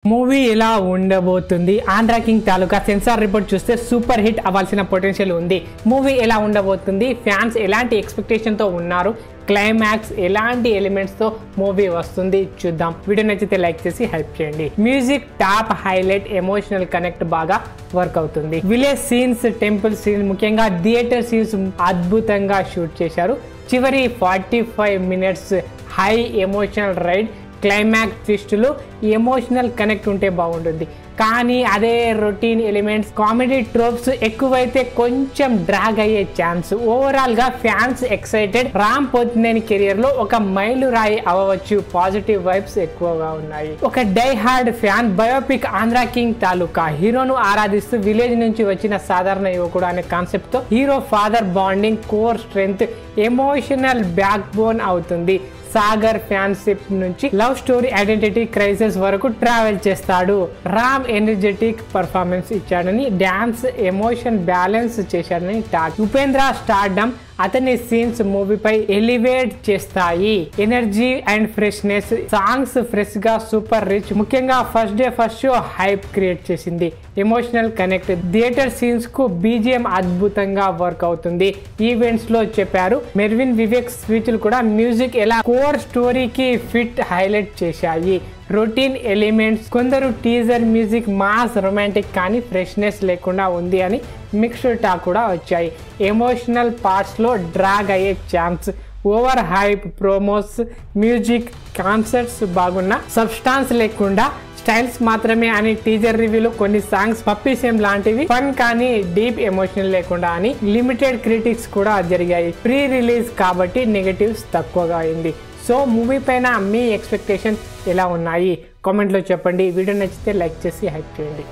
Movie ఎలా ఉండబోతుంది Andhra king తాలూకా censor report చూస్తే సూపర్ హిట్ అవ్వాల్సిన పొటెన్షియల్ ఉంది. మూవీ ఎలా ఉండబోతుంది, ఫ్యాన్స్ ఎలాంటి ఎక్స్పెక్టేషన్ తో ఉన్నారు, క్లైమాక్స్ ఎలాంటి ఎలిమెంట్స్ తో మూవీ వస్తుంది చూద్దాం. వీడియో నచ్చితే లైక్ చేసి హెల్ప్ చేయండి. Music top highlight, emotional connect బాగా వర్క్ అవుతుంది. విలేజ్ సీన్స్, టెంపుల్ సీన్స్, ముఖ్యంగా థియేటర్ సీన్స్ అద్భుతంగా షూట్ చేశారు. చివరి 45 minutes high emotional ride, climax ట్విస్టులు, ఎమోషనల్ కనెక్ట్ ఉంటే బాగుంటుంది. కానీ అదే రొటీన్ ఎలిమెంట్స్, కామెడీ ట్రోప్స్ ఎక్కువైతే కొంచెం డ్రాగ్ అయ్యే ఛాన్స్. ఓవరాల్ గా fans excited. Ram Pothineni career లో ఒక మైలురాయి అవ్వచ్చు. పాజిటివ్ వైబ్స్ ఎక్కువగా ఉన్నాయి. ఒక die hard fan biopic Andhra king Taluka హీరోను ఆరాధిస్తూ విలేజ్ నుంచి వచ్చిన సాధారణ యువకుడు అనే కాన్సెప్ట్ తో hero father bonding, core strength, emotional backbone అవుతుంది. సాగర్ ఫ్యాన్షిప్ నుంచి లవ్ స్టోరీ, ఐడెంటిటీ క్రైసిస్ వరకు ట్రావెల్ చేస్తాడు. రామ్ ఎనర్జెటిక్ పర్ఫార్మెన్స్ ఇచ్చాడని, డాన్స్ ఎమోషన్ బ్యాలెన్స్ చేశాడని టాక్. ఉపేంద్ర స్టార్డమ్, అతని సీన్స్ మూవీపై ఎలివేట్ చేస్తాయి. Energy and freshness, songs fresh గా సూపర్ రిచ్. ముఖ్యంగా first day first show hype create చేసింది. ఎమోషనల్ కనెక్ట్, థియేటర్ సీన్స్ కు బీజిఎం అద్భుతంగా వర్క్ అవుతుంది. ఈవెంట్స్ లో చెప్పారు. మెర్విన్ వివేక్ స్పీచ్లు కూడా మ్యూజిక్ ఎలా కోర్ స్టోరీకి ఫిట్ హైలైట్ చేశాయి. రొటీన్ ఎలిమెంట్స్, కొందరు టీజర్ మ్యూజిక్ మాస్ రొమాంటిక్ కానీ ఫ్రెష్నెస్ లేకుండా ఉంది అని మిక్స్డ్ టాక్ కూడా వచ్చాయి. ఎమోషనల్ పార్ట్స్ లో డ్రాగ్ అయ్యే chance. Over hype promos, music, concerts బాగున్నా సబ్స్టాన్స్ లేకుండా స్టైల్స్ మాత్రమే అని టీజర్ రివ్యూలో కొన్ని సాంగ్స్ పప్పీ సేమ్ లాంటివి, ఫన్ కానీ డీప్ ఎమోషన్ లేకుండా అని లిమిటెడ్ క్రిటిక్స్ కూడా జరిగాయి. ప్రీ రిలీజ్ కాబట్టి నెగటివ్స్ తక్కువగా అయింది. సో మూవీ పైన మీ ఎక్స్పెక్టేషన్ ఎలా ఉన్నాయి కామెంట్లో చెప్పండి. వీడియో నచ్చితే లైక్ చేసి హైప్ చేయండి.